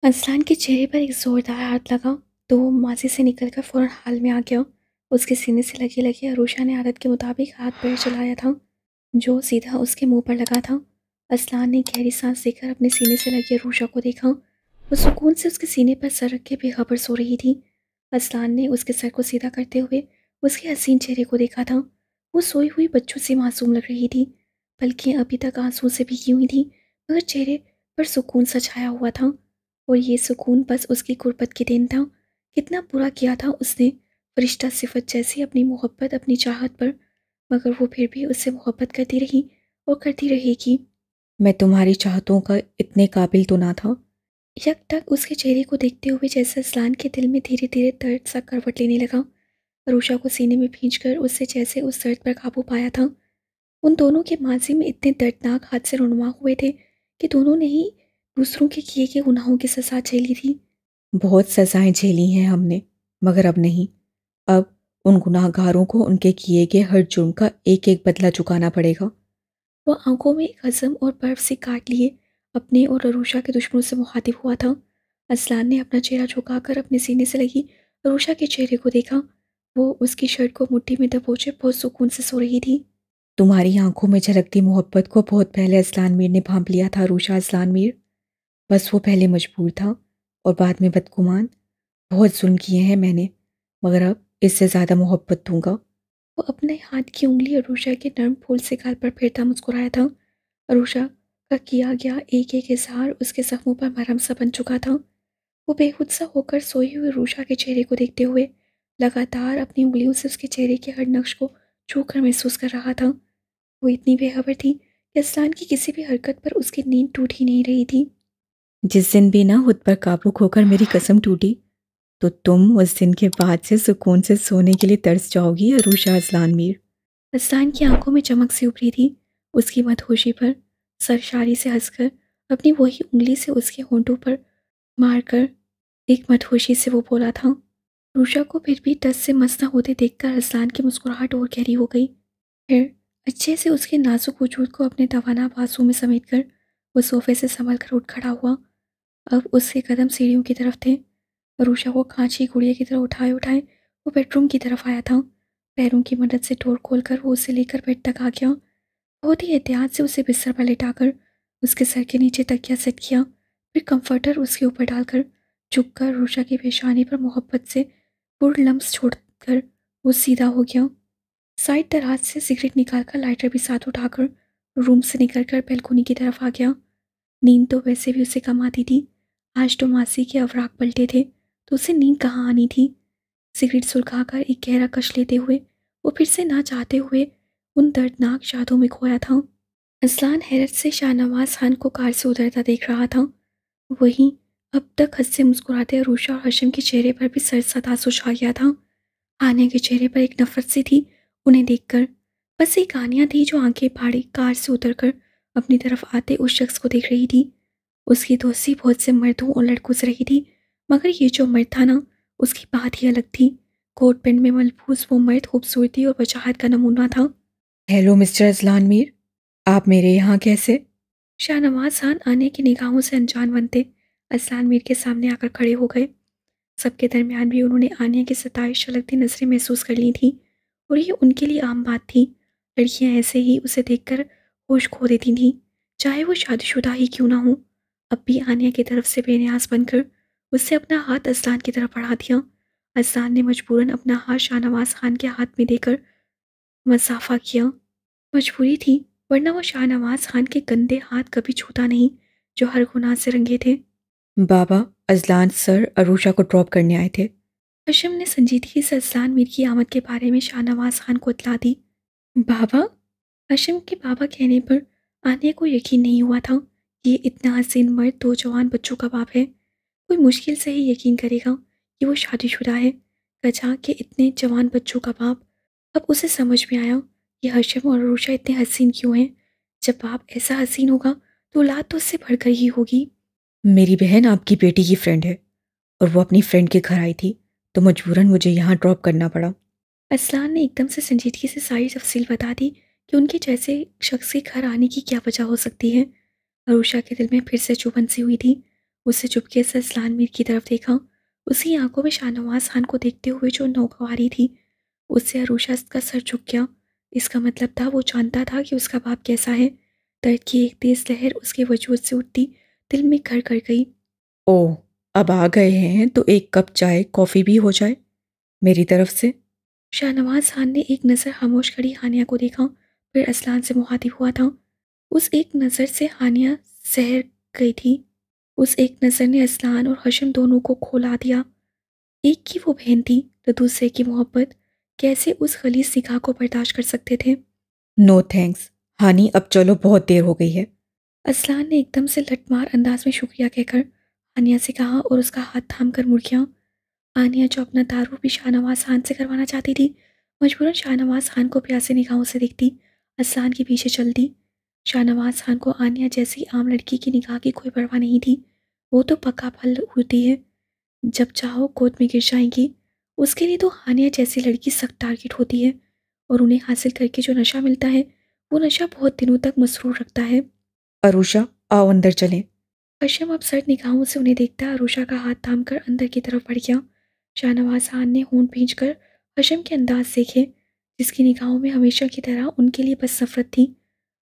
असलान के चेहरे पर एक ज़ोरदार हाथ लगा तो वो माजी से निकलकर फ़ौरन हाल में आ गया। उसके सीने से लगे लगे अरूशा ने आदत के मुताबिक हाथ पैर चलाया था जो सीधा उसके मुंह पर लगा था। असलान ने गहरी सांस लेकर अपने सीने से लगी अरूशा को देखा। वो सुकून से उसके सीने पर सर रख के बेखबर सो रही थी। असलान ने उसके सर को सीधा करते हुए उसके हसीन चेहरे को देखा था। वो सोई हुई बच्चों से मासूम लग रही थी। पलकें अभी तक आंसू से भीगी हुई थी, मगर चेहरे पर सुकून सा छाया हुआ था। और ये सुकून बस उसकी गुर्बत की देन था। कितना बुरा किया था उसने, फरिश्ता सिफत जैसी अपनी मोहब्बत, अपनी चाहत पर, मगर वो फिर भी उससे मोहब्बत करती रही और करती रहेगी। मैं तुम्हारी चाहतों का इतने काबिल तो ना था। यकटक उसके चेहरे को देखते हुए जैसे असलान के दिल में धीरे धीरे दर्द सा करवट लेने लगा। अरूशा को सीने में खींचकर उससे जैसे उस दर्द पर काबू पाया था। उन दोनों के माजी में इतने दर्दनाक हादसे रुनुमा हुए थे कि दोनों ने ही दूसरों के किए के गुनाहों की सजा झेली थी। बहुत सजाएं झेली हैं हमने, मगर अब नहीं। अब उन गुनाहगारों को उनके किए गए हर जुर्म का एक एक बदला चुकाना पड़ेगा। वो आंखों में एक हज़म और बर्फ से काट लिए अपने और अरूशा के दुश्मनों से मुखातिब हुआ था। असलान ने अपना चेहरा झुकाकर अपने सीने से लगी अरूशा के चेहरे को देखा। वो उसकी शर्ट को मुट्ठी में दबोचे बहुत सुकून से सो रही थी। तुम्हारी आंखों में झलकती मोहब्बत को बहुत पहले असलान मीर ने भांप लिया था। रूशा असलान मीर, बस वो पहले मजबूर था और बाद में बदगुमान। बहुत जुल्म किए हैं मैंने, मगर अब इससे ज़्यादा मोहब्बत दूंगा। वो अपने हाथ की उंगली अरूशा के नर्म फूल से गाल पर फेरता मुस्कुराया था। अरूशा का किया गया एक एक इजहार उसके जख्मों पर मरहम सा बन चुका था। वो बेखुद सा होकर सोई हुई अरूशा के चेहरे को देखते हुए लगातार अपनी उंगलियों से उसके चेहरे के हर नक्श को छू कर महसूस कर रहा था। वो इतनी बेखबर थी कि असलान की किसी भी हरकत पर उसकी नींद टूट ही नहीं रही थी। जिस दिन भी ना खुद पर काबू खोकर मेरी कसम टूटी, तो तुम उस दिन के बाद से सुकून से सोने के लिए तरस जाओगी अरूशा असलान मीर। असलान की आंखों में चमक सी उभरी थी। उसकी मदहोशी पर सरशारी से हंसकर अपनी वही उंगली से उसके होंठों पर मारकर एक मदहोशी से वो बोला था। रूशा को फिर भी टस से मस न होते देखकर असलान की मुस्कुराहट और गहरी हो गई। फिर अच्छे से उसके नाजुक वजूद को अपने तवाना बाजू में समेटकर वो सोफे से संभल कर उठ खड़ा हुआ। अब उसके कदम सीढ़ियों की तरफ थे। रूशा को खांची गुड़िया की तरह उठाए उठाए वो बेडरूम की तरफ आया था। पैरों की मदद से डोर खोलकर वो उसे लेकर बेड तक आ गया। बहुत ही एहतियात से उसे बिस्तर पर लेटाकर उसके सर के नीचे तकिया सेट किया। फिर कंफर्टर उसके ऊपर डालकर झुककर रूशा की पेशानी पर मोहब्बत से पुर लम्स छोड़कर वो सीधा हो गया। साइड दराज से सिगरेट निकालकर लाइटर भी साथ उठाकर रूम से निकलकर बैल्कोनी की तरफ आ गया। नींद तो वैसे भी उसे कम आती थी। आज तो मासी के अवराक पलटे थे तो उसे नींद कहाँ आनी थी। सिगरेट सुलगाकर एक गहरा कश लेते हुए वो फिर से ना चाहते हुए उन दर्दनाक यादों में खोया था। असलान हैरत से शाहनवाज खान को कार से उतरता देख रहा था। वहीं अब तक हंसते मुस्कुराते अरूशा और हाशिम के चेहरे पर भी सर सा तासुर छा गया था। आनिया के चेहरे पर एक नफरत सी थी उन्हें देखकर। बस एक आनिया थी जो आंखें फाड़ी कार से उतरकर अपनी तरफ आते उस शख्स को देख रही थी। उसकी दोस्ती बहुत से मर्दों और लड़कों से रही थी, मगर ये जो मर्द था ना, उसकी बात ही अलग थी। कोट पैंट में मलबूस वो मर्द खूबसूरती और वजाहत का नमूना था। हेलो मिस्टर असलान मीर, आप मेरे यहाँ कैसे? शाहनवाज खान आने की निगाहों से अनजान बनते असलान मीर के सामने आकर खड़े हो गए। सबके दरमियान भी उन्होंने आनिया की सताइश झलकती नजरें महसूस कर ली थी और ये उनके लिए आम बात थी। लड़कियां ऐसे ही उसे देखकर होश खो देती थीं, चाहे वो शादीशुदा ही क्यों ना हो। अब भी आनिया की तरफ से बेनियाज बनकर उससे अपना हाथ असलान की तरफ बढ़ा दिया। असलान ने मजबूरन अपना हाथ शाहनवाज खान के हाथ में देकर मसाफा किया। मजबूरी थी, वरना वो शाहनवाज खान के गंदे हाथ कभी छूता नहीं जो हर गुनाह से रंगे थे। बाबा, अजलान सर अरूशा को ड्रॉप करने आए थे। हशम ने संजीदगी से असलान मीर की आमद के बारे में शाहनवाज खान को इतला दी। बाबा? हशम के बाबा कहने पर आने को यकीन नहीं हुआ था कि ये इतना हसीन मर्द दो जवान बच्चों का बाप है। कोई मुश्किल से ही यकीन करेगा कि वो शादीशुदा है, कजा के इतने जवान बच्चों का बाप। अब उसे समझ में आया कि हशम और अरूशा इतने हसीन क्यों हैं। जब बाप ऐसा हसीन होगा तो औलाद तो उससे बढ़कर ही होगी। मेरी बहन आपकी बेटी की फ्रेंड है और वो अपनी फ्रेंड के घर आई थी, तो मजबूरन मुझे यहाँ ड्रॉप करना पड़ा। असलान ने एकदम से संजीदगी से सारी तफसील बता दी कि उनके जैसे शख्स के घर आने की क्या वजह हो सकती है। अरूशा के दिल में फिर से चुभन सी हुई थी। उससे चुपके से असलान मीर की तरफ देखा। उसकी आंखों में शाहनवाज खान को देखते हुए जो नौगवारी थी, उससे अरूशा का सर झुक गया। इसका मतलब था वो जानता था कि उसका बाप कैसा है। दर्द की एक तेज लहर उसके वजूद से उठती दिल में घर कर गई। ओह, अब आ गए हैं तो एक कप चाय कॉफ़ी भी हो जाए मेरी तरफ से। शाहनवाज खान ने एक नज़र खामोश खड़ी हानिया को देखा, फिर असलान से मुखातिब हुआ था। उस एक नज़र से हानिया सहर गई थी। उस एक नज़र ने असलान और हशम दोनों को खोला दिया। एक की वो बहन थी तो दूसरे की मोहब्बत। कैसे उस खलीस निगाह को बर्दाश्त कर सकते थे। नो थैंक्स हानी, अब चलो, बहुत देर हो गई है। असलान ने एकदम से लटमार अंदाज में शुक्रिया कहकर हानिया से कहा और उसका हाथ थाम कर मुड़ गया। हानिया जो अपना तारुफ भी शाहनवाज खान से करवाना चाहती थी, मजबूरन शाहनवाज खान को प्यासे निगाहों से देखती असलान के पीछे चलती। शाहनवाज खान को आनिया जैसी आम लड़की की निगाह की कोई परवाह नहीं थी। वो तो पक्का फल होती है, जब चाहो गोद में गिर जाएंगी। उसके लिए तो हानिया जैसी लड़की सख्त टारगेट होती है, और उन्हें हासिल करके जो नशा मिलता है वो नशा बहुत दिनों तक मसरूर रखता है। अरुषा, आओ अंदर चलें। हशम अब सर्द निगाहों से उन्हें देखता अरुषा का हाथ थामकर अंदर की तरफ बढ़ गया। शाहनवाज खान ने होंठ भींचकर हशम के अंदाज देखे, जिसकी निगाहों में हमेशा की तरह उनके लिए बस नफरत थी।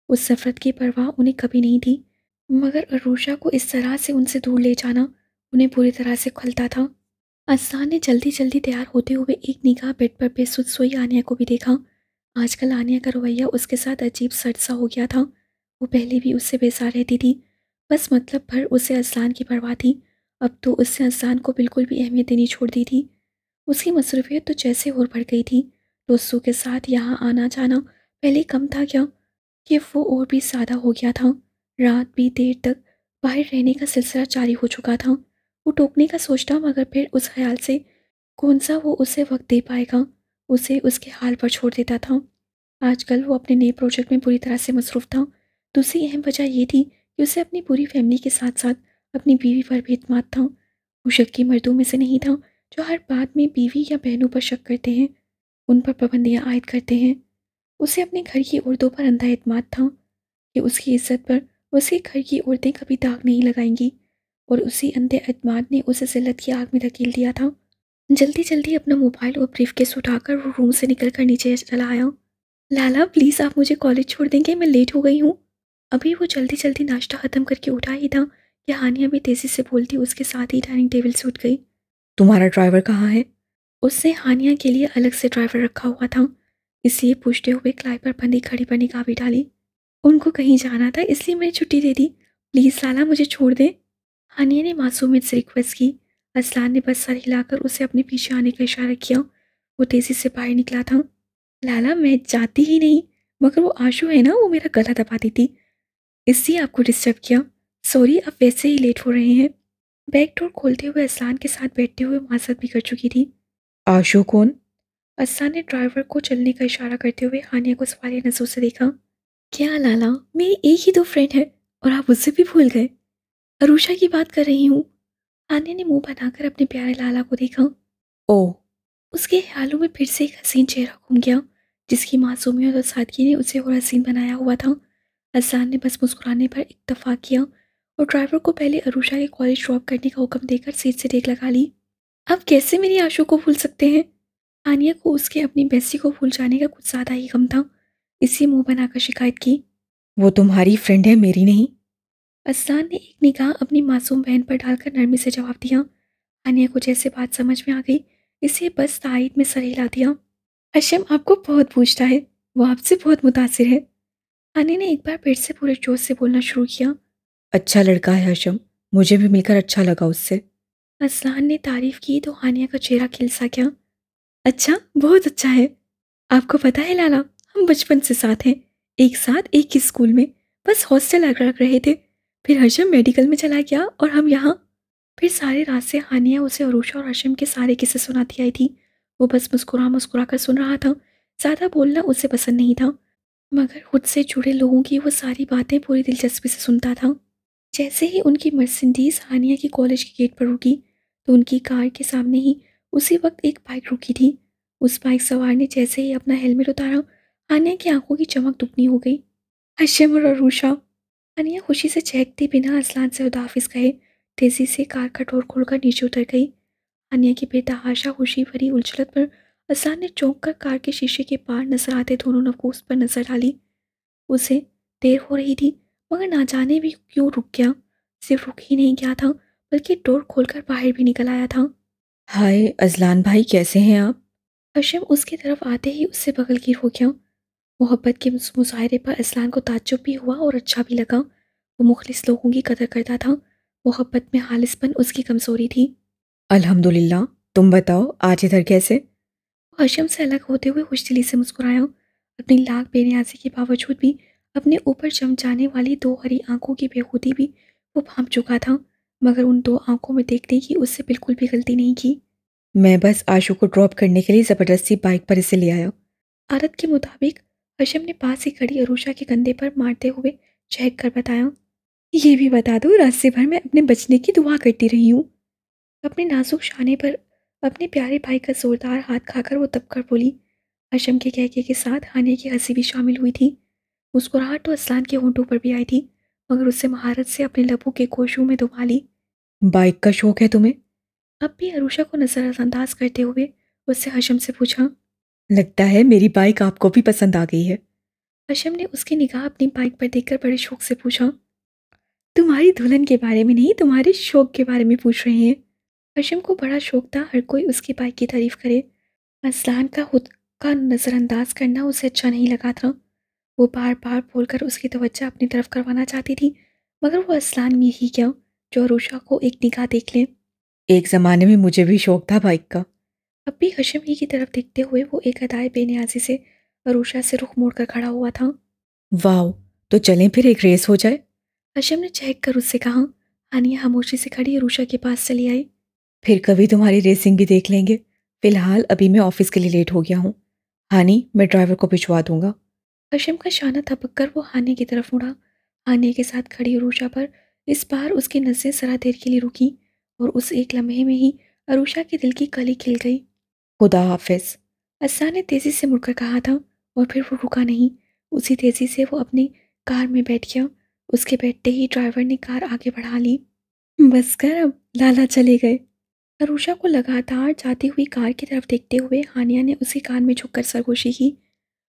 उस नफरत की परवाह उन्हें कभी नहीं थी, मगर अरुषा को इस तरह से उनसे दूर ले जाना उन्हें पूरी तरह से खलता था। असान ने जल्दी जल्दी तैयार होते हुए एक निगाह बेड पर बेसुध सोई आनिया को भी देखा। आजकल आनिया का रवैया उसके साथ अजीब सट सा हो गया था। वो पहले भी उससे बेजार रहती थी, बस मतलब भर उसे असलान की परवाह थी। अब तो उससे असलान को बिल्कुल भी अहमियत देनी छोड़ दी थी। उसकी मसरूफियत तो जैसे और बढ़ गई थी। दोस्तों के साथ यहाँ आना जाना पहले कम था क्या, कि वो और भी ज़्यादा हो गया था। रात भी देर तक बाहर रहने का सिलसिला जारी हो चुका था। वो टोकने का सोचता, मगर फिर उस ख्याल से कौन सा वो उसे वक्त दे पाएगा, उसे उसके हाल पर छोड़ देता था। आजकल वो अपने नए प्रोजेक्ट में पूरी तरह से मसरूफ़ था। दूसरी अहम वजह ये थी कि उसे अपनी पूरी फैमिली के साथ साथ अपनी बीवी पर भी एतमाद था। वो शक्की मर्दों में से नहीं था जो हर बात में बीवी या बहनों पर शक करते हैं, उन पर पाबंदियाँ आयद करते हैं। उसे अपने घर की औरतों पर अंधा एतमाद था कि उसकी इज्जत पर उसके घर की औरतें कभी दाग नहीं लगाएंगी, और उसी अंधे एतमाद ने उसे जिल्लत की आग में धकेल दिया था। जल्दी जल्दी अपना मोबाइल और ब्रीफकेस उठाकर वो रूम से निकलकर नीचे चला आया। लाला प्लीज़ आप मुझे कॉलेज छोड़ देंगे, मैं लेट हो गई हूँ। अभी वो जल्दी जल्दी नाश्ता ख़त्म करके उठा ही था कि हानिया भी तेज़ी से बोलती उसके साथ ही डाइनिंग टेबल से उठ गई। तुम्हारा ड्राइवर कहाँ है? उसने हानिया के लिए अलग से ड्राइवर रखा हुआ था, इसलिए पूछते हुए क्लाई पर बंधी घड़ी पर निगाह भी डाली। उनको कहीं जाना था इसलिए मैंने छुट्टी दे दी। प्लीज़ लाला मुझे छोड़ दे। हानिया ने मासूमियत से रिक्वेस्ट की। असलान ने बस सर हिलाकर उसे अपने पीछे आने का इशारा किया। वो तेज़ी से बाहर निकला था। लाला मैं जाती ही नहीं, मगर वो आशु है ना, वो मेरा गला दबाती थी, इसलिए आपको डिस्टर्ब किया। सॉरी, आप वैसे ही लेट हो रहे हैं। बैग डोर खोलते हुए असलान के साथ बैठते हुए माजरत भी कर चुकी थी। आशु कौन? असलान ने ड्राइवर को चलने का इशारा करते हुए हानिया को सवालिया नजरों से देखा। क्या लाला, मेरी एक ही तो फ्रेंड है और आप उससे भी भूल गए? अरुषा की बात कर रही हूँ। हानिया ने मुंह बनाकर अपने प्यारे लाला को देखा। ओह, उसके ख्यालों में फिर से एक हसीन चेहरा घूम गया, जिसकी मासूमियत और सादगी ने उसे और हसीन बनाया हुआ था। अजान ने बस मुस्कुराने पर इत्तफाक किया और ड्राइवर को पहले अरुषा के कॉलेज ड्रॉप करने का हुक्म देकर सीट से टेक लगा ली। अब कैसे मेरी आशू को भूल सकते हैं? आनिया को उसके अपनी बेस्टी को भूल जाने का कुछ ज़्यादा ही गम था, इसी मुंह बनाकर शिकायत की। वो तुम्हारी फ्रेंड है, मेरी नहीं। अजान ने एक निगाह अपनी मासूम बहन पर डालकर नरमी से जवाब दिया। आनिया को जैसे बात समझ में आ गई, इसलिए बस तायद में सर हिला दिया। हशम आपको बहुत पूछता है, वो आपसे बहुत मुतासिर है। आनिया ने एक बार फिर से पूरे जोश से बोलना शुरू किया। अच्छा लड़का है हशम, मुझे भी मिलकर अच्छा लगा उससे। असलान ने तारीफ की तो हानिया का चेहरा खिल सा गया। अच्छा, बहुत अच्छा है। आपको पता है लाला, हम बचपन से साथ हैं, एक साथ एक ही स्कूल में, बस हॉस्टल अलग रहे थे। फिर हशम मेडिकल में चला गया और हम यहाँ। फिर सारे रात से हानिया उसे अरूशा और हशम के सारे किस्से सुनाती आई थी। वो बस मुस्कुरा मुस्कुरा कर सुन रहा था। ज़्यादा बोलना उसे पसंद नहीं था, मगर खुद से जुड़े लोगों की वो सारी बातें पूरी दिलचस्पी से सुनता था। जैसे ही उनकी मर्सिडीज हानिया की कॉलेज के गेट पर रुकी, तो उनकी कार के सामने ही उसी वक्त एक बाइक रुकी थी। उस बाइक सवार ने जैसे ही अपना हेलमेट उतारा, हानिया की आंखों की चमक दुगनी हो गई। हशम और अरूशा। हानिया खुशी से चहकते बिना असलान से खुदाफिज कहे तेजी से कार का डोर खोलकर नीचे उतर गई। हानिया की बेतहाशा खुशी भरी उछलत पर असान ने चौंक कर कार के शीशे के पार नजर आते दोनों नफूस पर नजर डाली। उसे देर हो रही थी, मगर ना जाने भी क्यों रुक गया। सिर्फ रुक ही नहीं गया था, बल्कि डोर खोलकर बाहर भी निकल आया था। हाय अजलान भाई, कैसे हैं आप? हशम उसकी तरफ आते ही उससे बगलगीर हो गया। मोहब्बत के उस मुजाहरे पर असलान को ताज्जुब भी हुआ और अच्छा भी लगा। वो मुखलिस लोगों की कदर करता था। मोहब्बत में खालिसपन उसकी कमजोरी थी। अल्हम्दुलिल्लाह। तुम बताओ, आज इधर कैसे? वो हशम से अलग होते हुए खुशदिली से मुस्कुराया। अपनी लाख बेनियाजी के बावजूद भी अपने ऊपर चमचाने वाली दो हरी आंखों की बेखुदी भी वो भांप चुका था, मगर उन दो आंखों में देखने की उससे बिल्कुल भी गलती नहीं की। मैं बस आशु को ड्रॉप करने के लिए ज़बरदस्ती बाइक पर इसे ले आया। आदत के मुताबिक हशम ने पास ही खड़ी अरूषा के कंधे पर मारते हुए चहक कर बताया, ये भी बता दो रास्ते भर मैं अपने बचने की दुआ करती रही हूँ। अपने नाजुक शाने पर अपने प्यारे भाई का जोरदार हाथ खाकर वो दबकर बोली। हशम के कहके के साथ हानिया की हंसी भी शामिल हुई थी। मुस्कुराहट तो असलान के होंठों पर भी आई थी, मगर उससे महारत से अपने लबों के गोशों में दबा ली। बाइक का शौक है तुम्हें? अब भी अरूषा को नजरअंदाज करते हुए उससे हशम से पूछा। लगता है मेरी बाइक आपको भी पसंद आ गई है। हशम ने उसकी निगाह अपनी बाइक पर देखकर बड़े शौक से पूछा। तुम्हारी दुल्हन के बारे में नहीं, तुम्हारे शौक के बारे में पूछ रहे हैं। हशम को बड़ा शौक था हर कोई उसकी बाइक की तारीफ करे। असलान का खुद का नज़रअंदाज करना उसे अच्छा नहीं लगा था। वो बार बार बोलकर उसकी तवज्जो अपनी तरफ करवाना चाहती थी, मगर वो असलान में ही क्या जो अरूषा को एक निगाह देख ले। एक ज़माने में मुझे भी शौक था बाइक का। अब भी हशम ही की तरफ देखते हुए वो एक अदाए बेनियाजी से अरूषा से रुख मोड़कर खड़ा हुआ था। वाह, तो चलें फिर एक रेस हो जाए। हशम ने चहक कर उससे कहा। हानिया खामोशी से खड़ी अरूषा के पास चली आई। फिर कभी तुम्हारी रेसिंग भी देख लेंगे। फिलहाल अभी मैं ऑफिस के लिए लेट हो गया हूँ। हानी, मैं ड्राइवर को भिजवा दूंगा। हशम का शाना थपक कर वो हानिया की तरफ मुड़ा। हानिया के साथ खड़ी अरूषा पर इस बार उसकी नज़रें जरा देर के लिए रुकी, और उस एक लम्हे में ही अरूषा के दिल की कली खिल गई। खुदा हाफिज। असा ने तेजी से मुड़कर कहा था, और फिर वो रुका नहीं। उसी तेजी से वो अपनी कार में बैठ गया। उसके बैठते ही ड्राइवर ने कार आगे बढ़ा ली। बस कर अब, लाला चले गए। अरूषा को लगातार जाती हुई कार की तरफ देखते हुए हानिया ने उसी कान में झुककर सरगोशी की।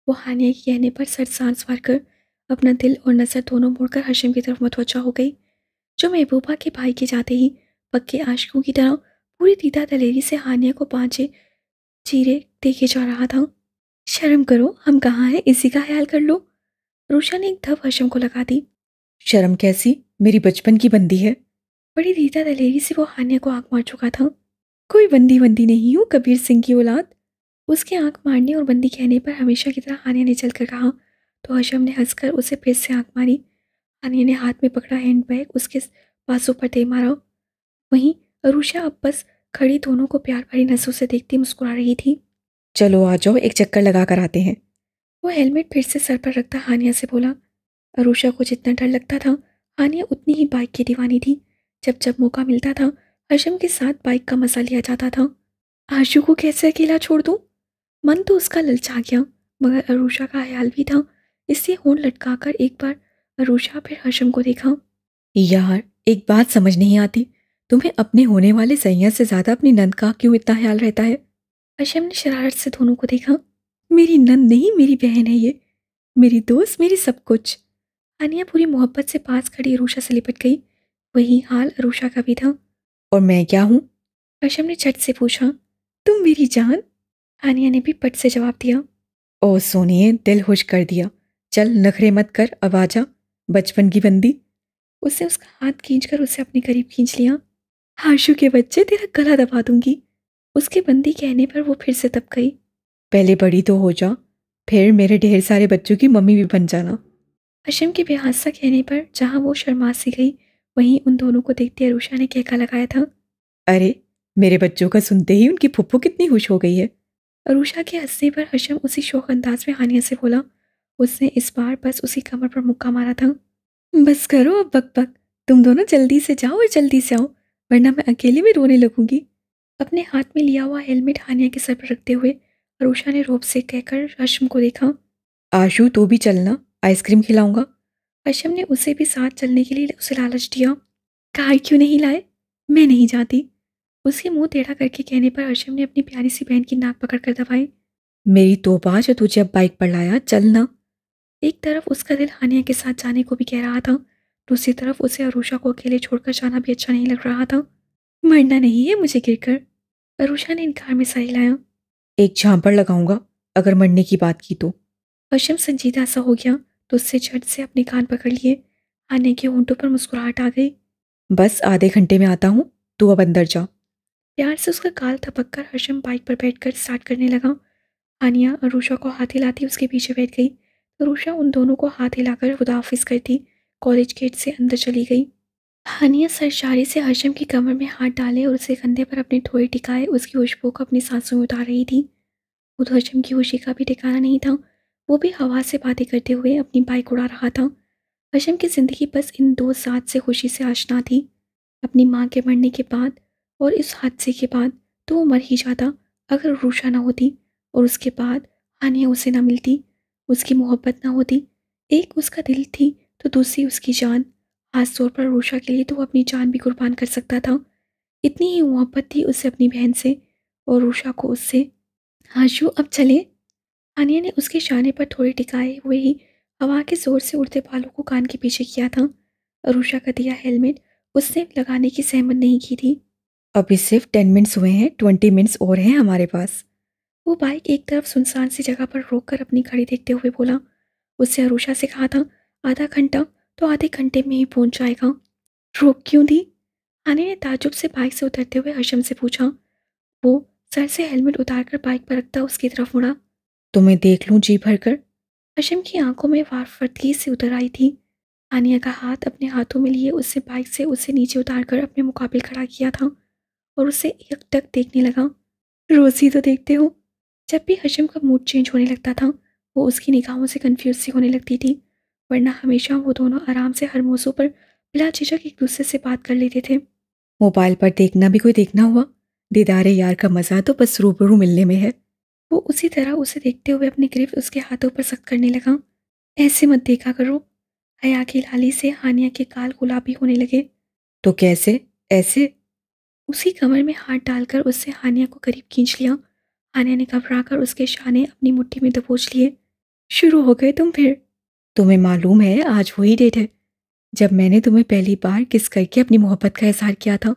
वो हानिया के कहने पर सर सांस भर कर अपना दिल और नज़र दोनों मोड़कर हशम की तरफ मुतवज्जा हो गई, जो महबूबा के भाई के जाते ही पक्के आशिकों की तरह पूरी दीदा दलेरी से हानिया को पांचे चीरे देखे जा रहा था। शर्म करो, हम कहाँ हैं, इसी का ख्याल कर लो। रूशा ने एक धप हशम को लगा दी। शर्म कैसी, मेरी बचपन की बंदी है। बड़ी दीदा दलेरी से वो हानिया को आंख मार चुका था। कोई बंदी बंदी नहीं हूँ, कबीर सिंह की औलाद। उसके आंख मारने और बंदी कहने पर हमेशा की तरह हानिया ने चल कर कहा, तो हशम ने हंसकर उसे फिर से आंख मारी। हानिया ने हाथ में पकड़ा हैंडबैग उसके बाजू पर दे मारा। वहीं अरूषा अब बस खड़ी दोनों को प्यार भरी नजरों से देखती मुस्कुरा रही थी। चलो आ जाओ, एक चक्कर लगा कर आते हैं। वो हेलमेट फिर से सर पर रखता हानिया से बोला। अरूषा को जितना डर लगता था, हानिया उतनी ही बाइक की दीवानी थी। जब जब मौका मिलता था, हशम के साथ बाइक का मजा लिया जाता था। आशु को कैसे अकेला छोड़ दूं? मन तो उसका ललचा गया, मगर अरूषा का ख्याल भी था, इसलिए होंठ लटकाकर एक बार अरूषा फिर हशम को देखा। यार, एक बात समझ नहीं आती, तुम्हें अपने होने वाले सैया से ज्यादा अपनी नंद का क्यों इतना ख्याल रहता है? हशम ने शरारत से दोनों को देखा। मेरी नंद नहीं, मेरी बहन है ये, मेरी दोस्त, मेरी सब कुछ। हानिया पूरी मोहब्बत से पास खड़ी अरूषा से लिपट गई। वही हाल अरूषा का भी था। और मैं क्या हूँ? हशम ने झट से पूछा। तुम मेरी जान। हानिया ने भी पट से जवाब दिया। ओ सोनिए, दिल खुश कर दिया। चल नखरे मत कर, अब आजा, बचपन की बंदी। उसने उसका हाथ खींचकर उसे अपने करीब खींच लिया। हाशु के बच्चे, तेरा गला दबा दूंगी। उसके बंदी कहने पर वो फिर से दब गई। पहले बड़ी तो हो जा, फिर मेरे ढेर सारे बच्चों की मम्मी भी बन जाना। हशम के बेहासा कहने पर जहां वो शर्मा सी गई, वहीं उन दोनों को देखते अरूषा ने कहका लगाया था। अरे, मेरे बच्चों का सुनते ही उनकी फुप्पो कितनी खुश हो गई है। अरूषा के हंसने पर हशम उसी शौक अंदाज में हानिया से बोला। उसने इस बार बस उसी कमर पर मुक्का मारा था। बस करो अब बक बक, तुम दोनों जल्दी से जाओ और जल्दी से आओ, वरना मैं अकेले में रोने लगूंगी। अपने हाथ में लिया हुआ हेलमेट हानिया के सर पर रखते हुए अरूषा ने रोब से कहकर हशम को देखा। आशु, तू भी चलना, आइसक्रीम खिलाऊंगा। हशम ने उसे भी साथ चलने के लिए उसे लालच दिया। कार क्यों नहीं लाए? मैं नहीं जाती। उसके मुंह टेढ़ा करके कहने पर हर्षम ने अपनी प्यारी सी बहन की नाक पकड़ कर दबाई। मेरी तौबा जो तुझे अब बाइक पर लाया, चलना। एक तरफ उसका दिल हानिया के साथ जाने को भी कह रहा था, दूसरी तरफ उसे अरूषा को अकेले छोड़कर जाना भी अच्छा नहीं लग रहा था। मरना नहीं है मुझे गिरकर, अरूषा ने इनकार में सर हिलाया। एक झांपड़ लगाऊंगा अगर मरने की बात की तो। हर्षम संजीदा सा हो गया तो उससे झट से अपने कान पकड़ लिए। हानिया के होंठों पर मुस्कुराहट आ गई। बस आधे घंटे में आता हूँ, तू अब अंदर जा। प्यार से उसका गाल थपक कर हर्षम बाइक पर बैठकर स्टार्ट करने लगा। हानिया अरूषा को हाथ हिलाती उसके पीछे बैठ गई। अरूषा उन दोनों को हाथ हिलाकर खुदाफिज करती कॉलेज गेट से अंदर चली गई। हानिया सरशारी से हर्षम की कमर में हाथ डाले और उसके कंधे पर अपने ठोड़ी टिकाए उसकी खुशबू को अपनी सांसों में उतार रही थी। खुद हर्षम की खुशी का भी ठिकाना नहीं था। वो भी हवा से बातें करते हुए अपनी बाइक उड़ा रहा था। हर्षम की जिंदगी बस इन दो साथ से खुशी से आशना थी। अपनी माँ के मरने के बाद और इस हादसे के बाद तो वो मर ही जाता अगर रूषा ना होती, और उसके बाद हानिया उसे ना मिलती, उसकी मोहब्बत ना होती। एक उसका दिल थी तो दूसरी उसकी जान। खास तौर पर रूषा के लिए तो वो अपनी जान भी कुर्बान कर सकता था। इतनी ही मोहब्बत थी उसे अपनी बहन से और रूषा को उससे। आशु अब चले। हानिया ने उसके शाने पर थोड़े टिकाए हुए ही हवा के जोर से उड़ते बालों को कान के पीछे किया था। अरूषा का दिया हेलमेट उसने लगाने की सहमत नहीं की थी। अभी सिर्फ 10 मिनट्स हुए हैं, 20 मिनट्स और हैं हमारे पास। वो बाइक एक तरफ सुनसान सी जगह पर रोककर अपनी घड़ी देखते हुए बोला। उससे अरूषा से कहा था आधा घंटा तो आधे घंटे में ही पहुंच जाएगा। रोक क्यों दी? हानि ने ताज्जुब से बाइक से उतरते हुए हर्षम से पूछा। वो सर से हेलमेट उतारकर बाइक पर रखता उसकी तरफ मुड़ा। तुम्हें देख लूं जी भर कर। हर्षम की आंखों में वारफतगी से उतर आई थी। हानिया का हाथ अपने हाथों में लिए उससे बाइक से उसे नीचे उतारकर अपने मुकाबिल खड़ा किया था और उसे एकटक देखने लगा। रोज ही तो देखते हो। जब भी हशम का मूड चेंज होने लगता था वो उसकी निगाहों से कंफ्यूज सी होने लगती थी, वरना हमेशा वो दोनों आराम से हर मौजू पर बिला झिझक एक दूसरे से बात कर लेते थे। मोबाइल पर देखना भी कोई देखना हुआ? दीदारे यार का मजा तो बस रूबरू मिलने में है। वो उसी तरह उसे देखते हुए अपनी गिरफ्त उसके हाथों पर सख्त करने लगा। ऐसे मत देखा करो। हया की लाली से हानिया के गाल गुलाबी होने लगे। तो कैसे? ऐसे? उसी कमर में हाथ डालकर उससे हानिया को करीब खींच लिया। हानिया ने घबराकर उसके शाने अपनी मुट्ठी में दबोच लिए। शुरू हो गए तुम फिर? तुम्हें मालूम है आज वही डेट है जब मैंने तुम्हें पहली बार किस करके अपनी मोहब्बत का इजहार किया था।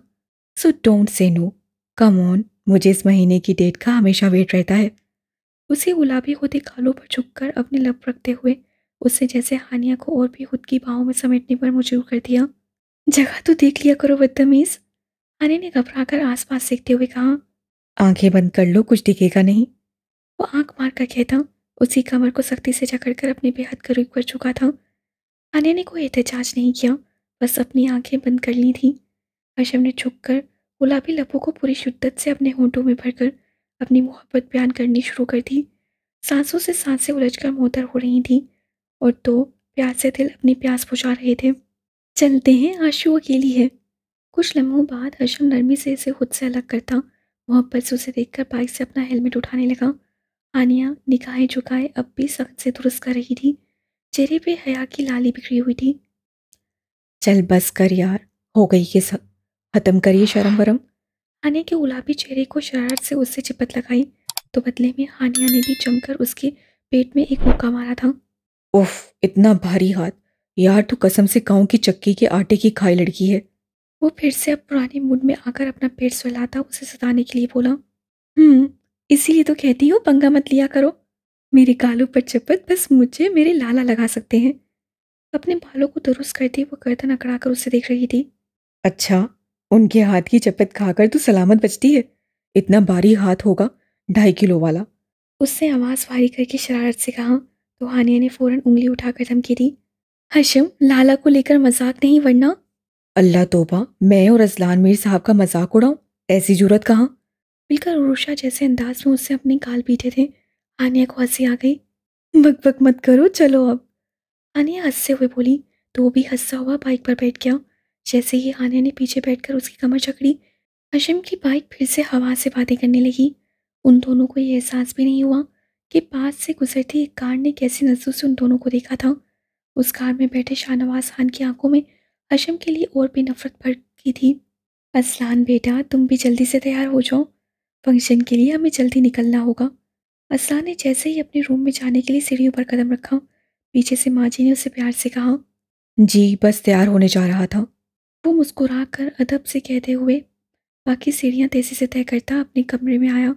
So don't say no. Come on, मुझे इस महीने की डेट का हमेशा वेट रहता है। उसे गुलाबी होते गालों पर झुककर अपने लब रखते हुए उससे जैसे हानिया को और भी खुद की बाहों में समेटने पर मजबूर कर दिया। जगह तो देख लिया करो बदतमीज। हानिया ने घबराकर आसपास देखते हुए कहा। आंखें बंद कर लो, कुछ दिखेगा नहीं। वो आंख मार कर कहता उसी कमर को सख्ती से जकड़कर अपने बेहद करीब कर चुका था। हानिया ने कोई एहतजाज नहीं किया, बस अपनी आंखें बंद कर ली थी। हशम ने झुककर गुलाबी लबों को पूरी शिद्दत से अपने होंठों में भरकर अपनी मोहब्बत बयान करनी शुरू कर दी। सांसों से सांसें उलझकर मुअत्तर हो रही थीं और दो प्यासे दिल अपनी प्यास बुझा रहे थे। चलते हैं, आशु अकेली है। कुछ लम्हों बाद हशम नरमी से इसे खुद से अलग करता मोहब्बत से उसे देखकर बाइक से अपना हेलमेट उठाने लगा। आनिया निगाहें झुकाए अब भी सख्त से दुरुस्त कर रही थी। चेहरे पे हया की लाली बिखरी हुई थी। चल बस कर यार, हो गई ये सब, खत्म करिए शर्म वरम। हानिया के गुलाबी चेहरे को शरारत से उससे चिपट लगाई तो बदले में हानिया ने भी जमकर उसके पेट में एक मुक्का मारा था। उफ, इतना भारी हाथ। यार तू कसम से गांव की चक्की के आटे की खाई लड़की है। वो फिर से अब पुराने मूड में आकर अपना पेट सहलाता उसे सताने के लिए बोला। इसीलिए तो कहती हूँ पंगा मत लिया करो। मेरे गालों पर चपत बस मुझे मेरे लाला लगा सकते हैं। अपने बालों को दुरुस्त करती वो गर्दन अकड़ाकर उसे देख रही थी। अच्छा, उनके हाथ की चपत खाकर तू सलामत बचती है? इतना भारी हाथ होगा, 2.5 किलो वाला। उससे आवाज़ भारी करके शरारत से कहा तो हानिया ने फौरन उंगली उठाकर धमकी दी। हशम, लाला को लेकर मजाक नहीं वरना। अल्लाह तौबा, मैं और अजलान मीर साहब का मजाक उड़ाऊं? ऐसी जरूरत कहाँ। बिल्कुल उरुषा जैसे अंदाज में उससे अपने गाल पीटे थे। हानिया को हंसी आ गई। बक बक मत करो, चलो अब। हानिया हंसते हुए बोली तो वो भी हंसता हुआ बाइक पर बैठ गया। जैसे ही हानिया ने पीछे बैठकर उसकी कमर जकड़ी, हशम की बाइक फिर से हवा से बातें करने लगी। उन दोनों को ये एहसास भी नहीं हुआ कि पास से गुजरती एक कार ने कैसी नजरों से उन दोनों को देखा था। उस कार में बैठे शाहनवाज खान की आंखों में हशम के लिए और भी नफरत भर की थी। असलान बेटा, तुम भी जल्दी से तैयार हो जाओ, फंक्शन के लिए हमें जल्दी निकलना होगा। असलान ने जैसे ही अपने रूम में जाने के लिए सीढ़ियों पर कदम रखा, पीछे से माँ जी ने उसे प्यार से कहा। जी बस तैयार होने जा रहा था। वो मुस्कुराकर अदब से कहते हुए बाकी सीढ़ियाँ तेजी से तय करता अपने कमरे में आया।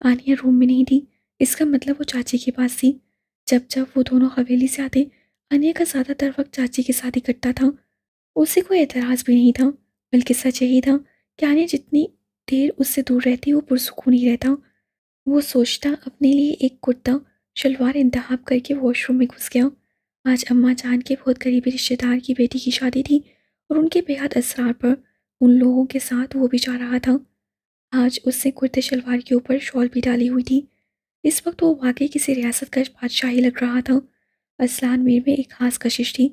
आनिया रूम में नहीं थी, इसका मतलब वो चाची के पास थी। जब जब वो दोनों हवेली से आते, आनिया का ज़्यादातर वक्त चाची के साथ ही कटता था। उसे कोई एतराज़ भी नहीं था, बल्कि सच यही था कि आनिया जितनी देर उससे दूर रहती वो पुरसुकून ही रहता। वो सोचता अपने लिए एक कुर्ता शलवार इंतखाब करके वॉशरूम में घुस गया। आज अम्मा जान के बहुत करीबी रिश्तेदार की बेटी की शादी थी और उनके बेहद असरार पर उन लोगों के साथ वो भी जा रहा था। आज उसने कुर्ते शलवार के ऊपर शॉल भी डाली हुई थी। इस वक्त वो वाकई किसी रियासत का बादशाही लग रहा था। असलान मीर में एक खास कशिश थी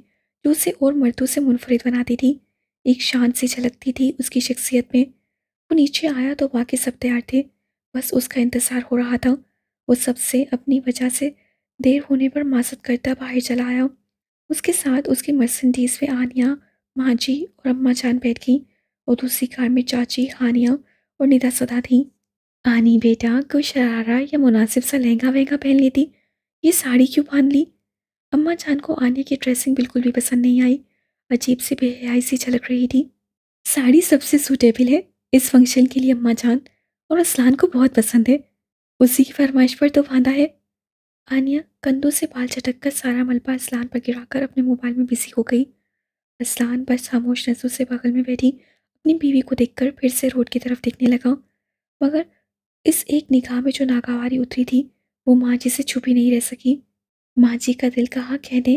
जो उसे और मर्दों से मुनफरिद बनाती थी। एक शान सी झलकती थी उसकी शख्सियत में। वो नीचे आया तो बाकी सब तैयार थे, बस उसका इंतज़ार हो रहा था। वो सबसे अपनी वजह से देर होने पर माजरत करता बाहर चला आया। उसके साथ उसकी मर्सिडीज़ में आनिया, माँ जी और अम्मा जान बैठ गईं और दूसरी कार में चाची, हानिया और निदा सदा थी। आनी बेटा, कोई शरारा या मुनासिब सा लहंगा वहंगा पहन लेती, ये साड़ी क्यों बांध ली? अम्मा जान को आनिया की ड्रेसिंग बिल्कुल भी पसंद नहीं आई। अजीब सी बेहयाई सी झलक रही थी। साड़ी सबसे सूटेबल है इस फंक्शन के लिए अम्मा जान, और असलान को बहुत पसंद है, उसी की फरमाइश पर तो बांधा है। आनिया कंधों से बाल झटक कर सारा मलबा असलान पर गिराकर अपने मोबाइल में बिजी हो गई। असलान बस खामोश नजरों से बगल में बैठी अपनी बीवी को देखकर फिर से रोड की तरफ देखने लगा, मगर इस एक निगाह में जो नागवारी उतरी थी वो माँ जी से छुपी नहीं रह सकी। माँ जी का दिल कहा कह दे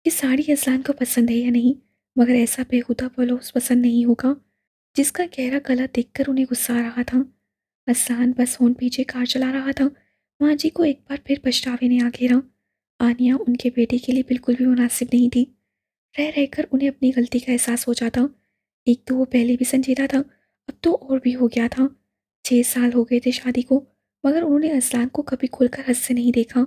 कि साड़ी असलान को पसंद है या नहीं, मगर ऐसा बेहुदा बलौस पसंद नहीं होगा जिसका गहरा गला देखकर उन्हें गुस्सा आ रहा था। असलान बस होन पीछे कार चला रहा था। माँ जी को एक बार फिर पछतावे ने आ घेरा। आनिया उनके बेटे के लिए बिल्कुल भी मुनासिब नहीं थी। रह रहकर उन्हें अपनी गलती का एहसास हो जाता। एक तो वो पहले भी संजीदा था, अब तो और भी हो गया था। 6 साल हो गए थे शादी को, मगर उन्होंने असलान को कभी खुलकर हंस से नहीं देखा।